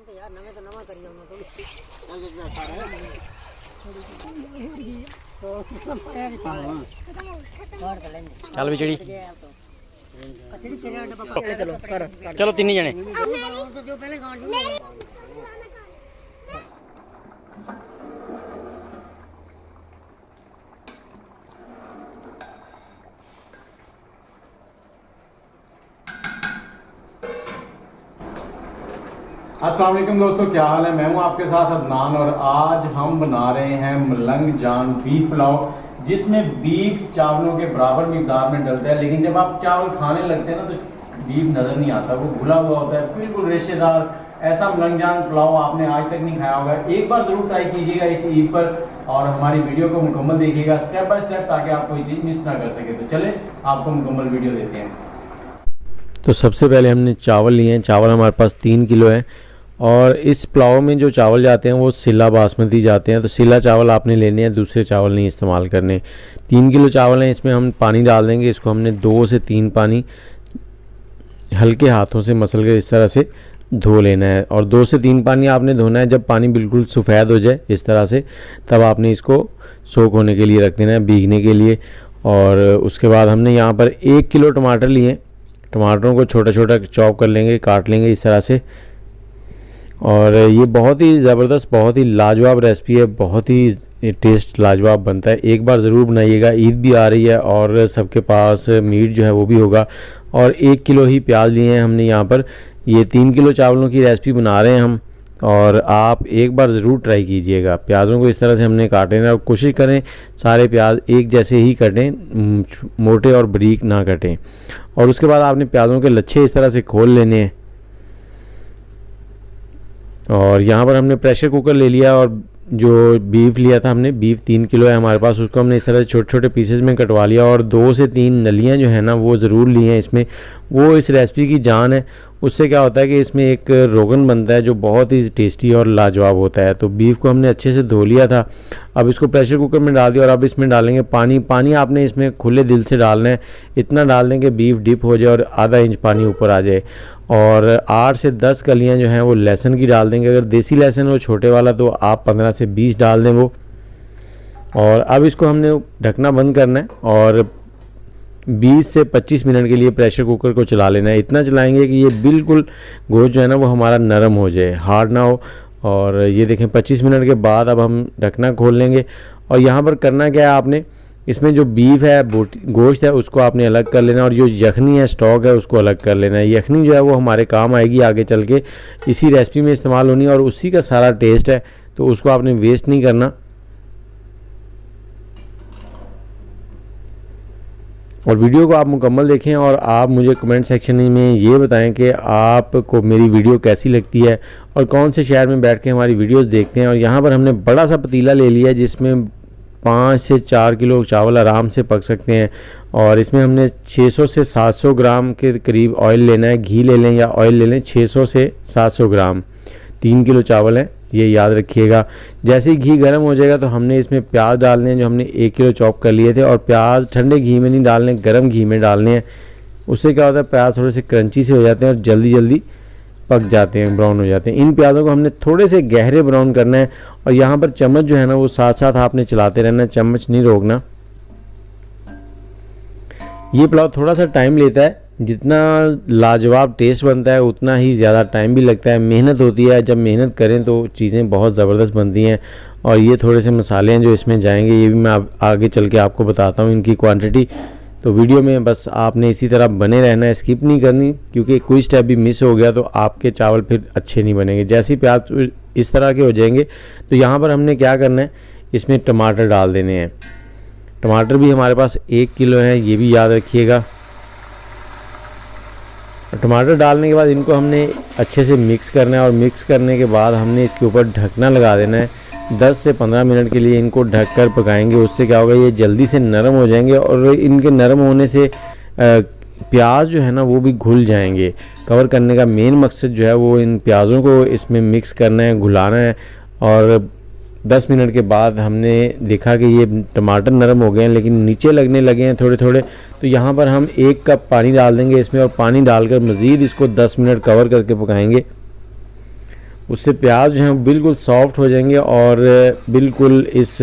चल बिचड़ी चलो तीन जने अस्सलाम वालेकुम दोस्तों, क्या हाल है। मैं हूं आपके साथ अदनान और आज हम बना रहे हैं मलंग जान बीफ पुलाव, जिसमें बीफ चावलों के बराबर मिकदार में डलता है। लेकिन जब आप चावल खाने लगते हैं ना तो बीफ नज़र नहीं आता, वो घुला हुआ होता है, बिल्कुल रेशेदार। ऐसा मलंग जान पुलाव आपने आज तक नहीं खाया होगा। एक बार ज़रूर ट्राई कीजिएगा इस ईद पर और हमारी वीडियो को मुकम्मल देखिएगा स्टेप बाय स्टेप, ताकि आप कोई चीज़ मिस ना कर सके। तो चले आपको मुकम्मल वीडियो देते हैं। तो सबसे पहले हमने चावल लिए हैं। चावल हमारे पास 3 किलो है और इस पुलाव में जो चावल जाते हैं वो सिला बासमती जाते हैं। तो सिला चावल आपने लेने हैं, दूसरे चावल नहीं इस्तेमाल करने। 3 किलो चावल हैं, इसमें हम पानी डाल देंगे। इसको हमने 2 से 3 पानी हल्के हाथों से मसल कर इस तरह से धो लेना है। और 2 से 3 पानी आपने धोना है। जब पानी बिल्कुल सफ़ेद हो जाए इस तरह से, तब आपने इसको सोख होने के लिए रख देना है, भीगने के लिए। और उसके बाद हमने यहाँ पर 1 किलो टमाटर लिए। टमाटरों को छोटा छोटा चॉप कर लेंगे, काट लेंगे इस तरह से। और ये बहुत ही ज़बरदस्त, बहुत ही लाजवाब रेसिपी है, बहुत ही टेस्ट लाजवाब बनता है। एक बार ज़रूर बनाइएगा। ईद भी आ रही है और सबके पास मीट जो है वो भी होगा। और 1 किलो ही प्याज लिए हैं हमने यहाँ पर। ये 3 किलो चावलों की रेसिपी बना रहे हैं हम, और आप एक बार ज़रूर ट्राई कीजिएगा। प्याज़ों को इस तरह से हमने काटे हैं और कोशिश करें सारे प्याज एक जैसे ही कटें, मोटे और बारीक ना कटें। और उसके बाद आपने प्याज़ों के लच्छे इस तरह से खोल लेने हैं। और यहाँ पर हमने प्रेशर कुकर ले लिया और जो बीफ लिया था हमने, बीफ 3 किलो है हमारे पास, उसको हमने इस तरह से छोटे छोटे पीसेस में कटवा लिया। और 2 से 3 नलियाँ जो है ना वो ज़रूर ली हैं इसमें। वो इस रेसिपी की जान है। उससे क्या होता है कि इसमें एक रोगन बनता है जो बहुत ही टेस्टी और लाजवाब होता है। तो बीफ को हमने अच्छे से धो लिया था। अब इसको प्रेशर कुकर में डाल दिया और अब इसमें डालेंगे पानी। पानी आपने इसमें खुले दिल से डालना है। इतना डाल दें कि बीफ डिप हो जाए और आधा इंच पानी ऊपर आ जाए। और 8 से 10 कलियाँ जो हैं वो लहसुन की डाल देंगे। अगर देसी लहसुन हो छोटे वाला तो आप 15 से 20 डाल दें वो। और अब इसको हमने ढकना बंद करना है और 20 से 25 मिनट के लिए प्रेशर कुकर को चला लेना है। इतना चलाएंगे कि ये बिल्कुल गोश्त जो है ना वो हमारा नरम हो जाए, हार्ड ना हो। और ये देखें 25 मिनट के बाद अब हम ढकना खोल लेंगे। और यहाँ पर करना क्या है, आपने इसमें जो बीफ है, गोश्त है, उसको आपने अलग कर लेना और जो यखनी है, स्टॉक है, उसको अलग कर लेना है। यखनी जो है वो हमारे काम आएगी आगे चल के, इसी रेसिपी में इस्तेमाल होनी है और उसी का सारा टेस्ट है, तो उसको आपने वेस्ट नहीं करना। और वीडियो को आप मुकम्मल देखें और आप मुझे कमेंट सेक्शन में ये बताएं कि आपको मेरी वीडियो कैसी लगती है और कौन से शहर में बैठ के हमारी वीडियोस देखते हैं। और यहाँ पर हमने बड़ा सा पतीला ले लिया है जिसमें 5 से 4 किलो चावल आराम से पक सकते हैं। और इसमें हमने 600 से 700 ग्राम के करीब ऑयल लेना है। घी ले लें या ऑयल ले लें, 600 से 700 ग्राम। 3 किलो चावल हैं, ये याद रखिएगा। जैसे ही घी गर्म हो जाएगा तो हमने इसमें प्याज डालने हैं जो हमने 1 किलो चॉप कर लिए थे। और प्याज ठंडे घी में नहीं डालने, गर्म घी में डालने हैं। उससे क्या होता है, प्याज थोड़े से क्रंची से हो जाते हैं और जल्दी जल्दी पक जाते हैं, ब्राउन हो जाते हैं। इन प्याज़ों को हमने थोड़े से गहरे ब्राउन करना है। और यहाँ पर चम्मच जो है ना वो साथ साथ आपने चलाते रहना है, चम्मच नहीं रोकना। ये पुलाव थोड़ा सा टाइम लेता है। जितना लाजवाब टेस्ट बनता है उतना ही ज़्यादा टाइम भी लगता है, मेहनत होती है। जब मेहनत करें तो चीज़ें बहुत ज़बरदस्त बनती हैं। और ये थोड़े से मसाले हैं जो इसमें जाएंगे, ये भी मैं आगे चल के आपको बताता हूँ इनकी क्वांटिटी। तो वीडियो में बस आपने इसी तरह बने रहना है, स्किप नहीं करनी, क्योंकि कोई स्टेप भी मिस हो गया तो आपके चावल फिर अच्छे नहीं बनेंगे। जैसे ही प्याज इस तरह के हो जाएंगे तो यहाँ पर हमने क्या करना है, इसमें टमाटर डाल देने हैं। टमाटर भी हमारे पास 1 किलो है, ये भी याद रखिएगा। टमाटर डालने के बाद इनको हमने अच्छे से मिक्स करना है और मिक्स करने के बाद हमने इसके ऊपर ढकना लगा देना है। 10 से 15 मिनट के लिए इनको ढककर पकाएंगे। उससे क्या होगा, ये जल्दी से नरम हो जाएंगे और इनके नरम होने से प्याज जो है ना वो भी घुल जाएंगे। कवर करने का मेन मकसद जो है वो इन प्याज़ों को इसमें मिक्स करना है, घुलाना है। और 10 मिनट के बाद हमने देखा कि ये टमाटर नरम हो गए हैं लेकिन नीचे लगने लगे हैं थोड़े थोड़े। तो यहाँ पर हम 1 कप पानी डाल देंगे इसमें और पानी डालकर मज़ीद इसको 10 मिनट कवर करके पकाएंगे। उससे प्याज जो हैं बिल्कुल सॉफ्ट हो जाएंगे और बिल्कुल इस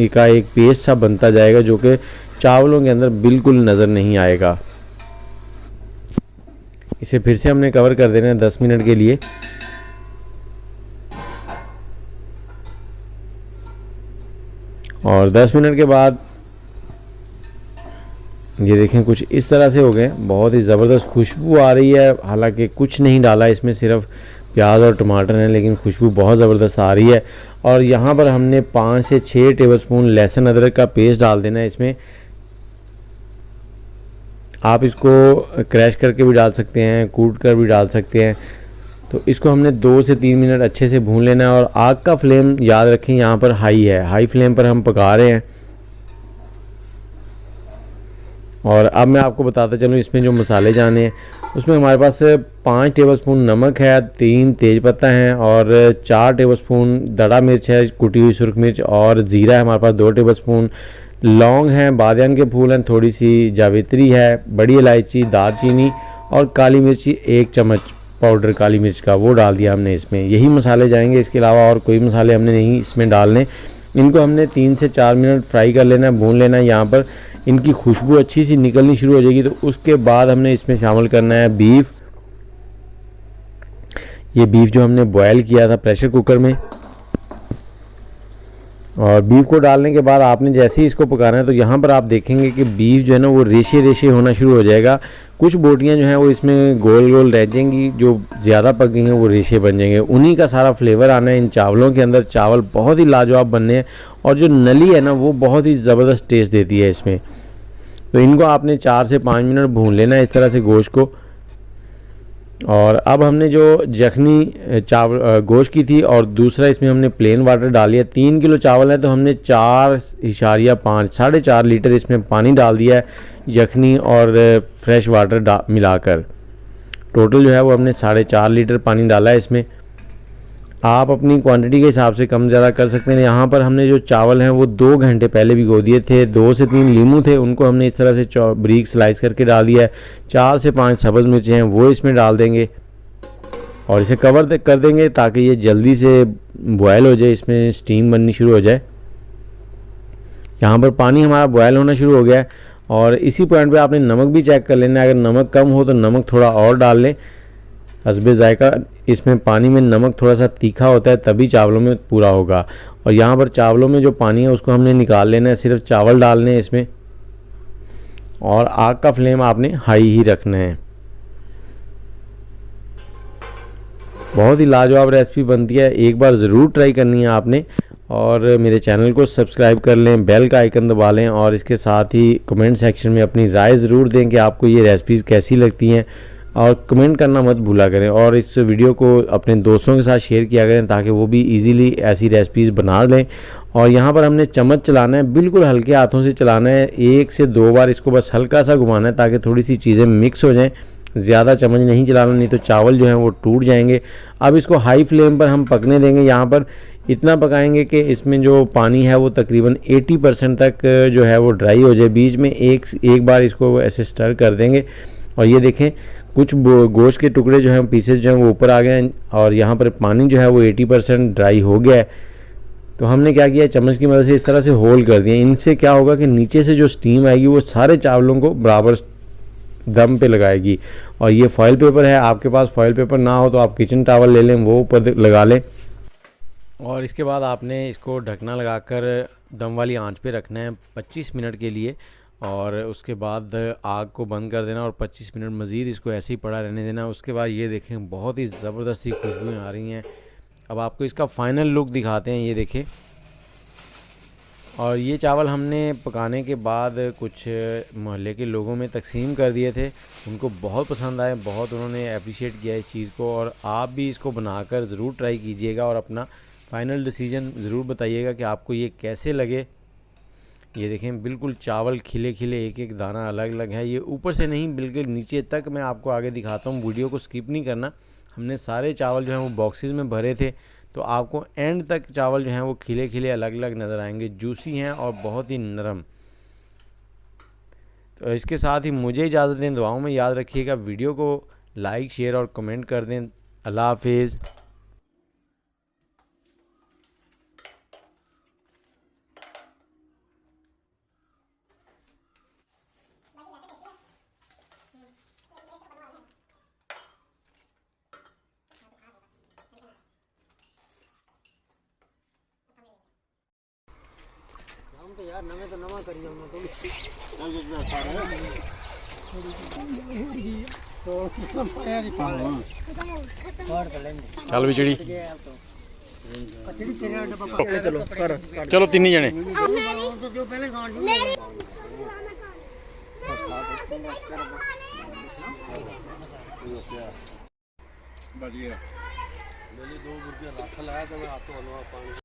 का एक पेस्ट सा बनता जाएगा जो कि चावलों के अंदर बिल्कुल नज़र नहीं आएगा। इसे फिर से हमने कवर कर देना है 10 मिनट के लिए। और 10 मिनट के बाद ये देखें कुछ इस तरह से हो गए। बहुत ही ज़बरदस्त खुशबू आ रही है, हालांकि कुछ नहीं डाला इसमें, सिर्फ प्याज और टमाटर हैं, लेकिन खुशबू बहुत ज़बरदस्त आ रही है। और यहाँ पर हमने 5 से 6 टेबलस्पून लहसुन अदरक का पेस्ट डाल देना है इसमें। आप इसको क्रैश करके भी डाल सकते हैं, कूट कर भी डाल सकते हैं। तो इसको हमने 2 से 3 मिनट अच्छे से भून लेना है। और आग का फ्लेम याद रखें यहाँ पर हाई है, हाई फ्लेम पर हम पका रहे हैं। और अब मैं आपको बताता चलूँ इसमें जो मसाले जाने हैं, उसमें हमारे पास 5 टेबलस्पून नमक है, 3 तेज़पत्ता हैं और 4 टेबलस्पून दड़ा मिर्च है, कुटी हुई सुरख मिर्च, और ज़ीरा है हमारे पास 2 टेबलस्पून, लौंग हैं, बादियान के फूल हैं, थोड़ी सी जावित्री है, बड़ी इलायची, दालचीनी और काली मिर्ची 1 चम्मच पाउडर काली मिर्च का वो डाल दिया हमने इसमें। यही मसाले जाएंगे, इसके अलावा और कोई मसाले हमने नहीं इसमें डालने। इनको हमने 3 से 4 मिनट फ्राई कर लेना है, भून लेना है। यहाँ पर इनकी खुशबू अच्छी सी निकलनी शुरू हो जाएगी तो उसके बाद हमने इसमें शामिल करना है बीफ। ये बीफ जो हमने बॉयल किया था प्रेशर कुकर में, और बीफ को डालने के बाद आपने जैसे ही इसको पकाना है तो यहाँ पर आप देखेंगे कि बीफ जो है ना वो रेशे रेशे होना शुरू हो जाएगा। कुछ बोटियाँ जो हैं वो इसमें गोल गोल रह जाएंगी, जो ज़्यादा पक गई हैं वो रेशे बन जाएंगे। उन्हीं का सारा फ्लेवर आना है इन चावलों के अंदर। चावल बहुत ही लाजवाब बनने हैं और जो नली है ना वो बहुत ही ज़बरदस्त टेस्ट देती है इसमें। तो इनको आपने 4 से 5 मिनट भून लेना है इस तरह से गोश्त को। और अब हमने जो जखनी चावल गोश्त की थी और दूसरा इसमें हमने प्लेन वाटर डाल दिया। 3 किलो चावल है तो हमने 4.5 साढ़े 4 लीटर इसमें पानी डाल दिया है, यखनी और फ्रेश वाटर मिलाकर। टोटल जो है वो हमने 4.5 लीटर पानी डाला है इसमें। आप अपनी क्वांटिटी के हिसाब से कम ज़्यादा कर सकते हैं। यहाँ पर हमने जो चावल हैं वो 2 घंटे पहले भिगो दिए थे। 2 से 3 लीमू थे, उनको हमने इस तरह से बारीक स्लाइस करके डाल दिया है। 4 से 5 सब्ज़ मिर्चें हैं वो इसमें डाल देंगे और इसे कवर कर देंगे ताकि ये जल्दी से बॉयल हो जाए, इसमें स्टीम बननी शुरू हो जाए। यहाँ पर पानी हमारा बॉयल होना शुरू हो गया है और इसी पॉइंट पे आपने नमक भी चेक कर लेना है। अगर नमक कम हो तो नमक थोड़ा और डाल लें, हस्बे जायका। इसमें पानी में नमक थोड़ा सा तीखा होता है तभी चावलों में पूरा होगा। और यहाँ पर चावलों में जो पानी है उसको हमने निकाल लेना है, सिर्फ चावल डालने हैं इसमें। और आग का फ्लेम आपने हाई ही रखना है। बहुत ही लाजवाब रेसिपी बनती है, एक बार ज़रूर ट्राई करनी है आपने। और मेरे चैनल को सब्सक्राइब कर लें, बेल का आइकन दबा लें और इसके साथ ही कमेंट सेक्शन में अपनी राय ज़रूर दें कि आपको ये रेसिपीज़ कैसी लगती हैं और कमेंट करना मत भूला करें। और इस वीडियो को अपने दोस्तों के साथ शेयर किया करें ताकि वो भी इजीली ऐसी रेसिपीज़ बना लें। और यहाँ पर हमने चम्मच चलाना है, बिल्कुल हल्के हाथों से चलाना है। 1 से 2 बार इसको बस हल्का सा घुमाना है ताकि थोड़ी सी चीज़ें मिक्स हो जाएं। ज़्यादा चम्मच नहीं चलाना, नहीं तो चावल जो हैं वो टूट जाएंगे। अब इसको हाई फ्लेम पर हम पकने देंगे। यहाँ पर इतना पकाएंगे कि इसमें जो पानी है वो तकरीबन 80% तक जो है वो ड्राई हो जाए। बीच में एक बार इसको ऐसे स्टर कर देंगे और ये देखें कुछ गोश्त के टुकड़े जो हैं, पीसेज जो हैं वो ऊपर आ गए हैं और यहाँ पर पानी जो है वो 80% ड्राई हो गया है। तो हमने क्या किया, चम्मच की मदद से इस तरह से होल कर दिया। इनसे क्या होगा कि नीचे से जो स्टीम आएगी वो सारे चावलों को बराबर दम पे लगाएगी। और ये फॉयल पेपर है, आपके पास फॉयल पेपर ना हो तो आप किचन टॉवल ले लें, वो ऊपर लगा लें। और इसके बाद आपने इसको ढकना लगाकर दम वाली आंच पे रखना है 25 मिनट के लिए। और उसके बाद आग को बंद कर देना और 25 मिनट मज़ीद इसको ऐसे ही पड़ा रहने देना। उसके बाद ये देखें बहुत ही ज़बरदस्त सी खुशबुएँ आ रही हैं। अब आपको इसका फ़ाइनल लुक दिखाते हैं, ये देखें। और ये चावल हमने पकाने के बाद कुछ मोहल्ले के लोगों में तकसीम कर दिए थे, उनको बहुत पसंद आए, बहुत उन्होंने अप्रिशिएट किया इस चीज़ को। और आप भी इसको बनाकर ज़रूर ट्राई कीजिएगा और अपना फ़ाइनल डिसीजन ज़रूर बताइएगा कि आपको ये कैसे लगे। ये देखें बिल्कुल चावल खिले खिले, एक एक दाना अलग अलग है। ये ऊपर से नहीं बिल्कुल नीचे तक मैं आपको आगे दिखाता हूँ, वीडियो को स्किप नहीं करना। हमने सारे चावल जो हैं वो बॉक्सेस में भरे थे तो आपको एंड तक चावल जो हैं वो खिले खिले अलग अलग नज़र आएंगे, जूसी हैं और बहुत ही नरम। तो इसके साथ ही मुझे इजाज़त दें, दुआओं में याद रखिएगा। वीडियो को लाइक शेयर और कमेंट कर दें। अल्लाह हाफिज़। ਚੱਲ ਵਿਚੜੀ चलो कर ਚਲੋ ਤਿੰਨ ਹੀ ਜਣੇ बढ़िया मेरे 2 गुर्गे रख लाया तो मैं आपको पानी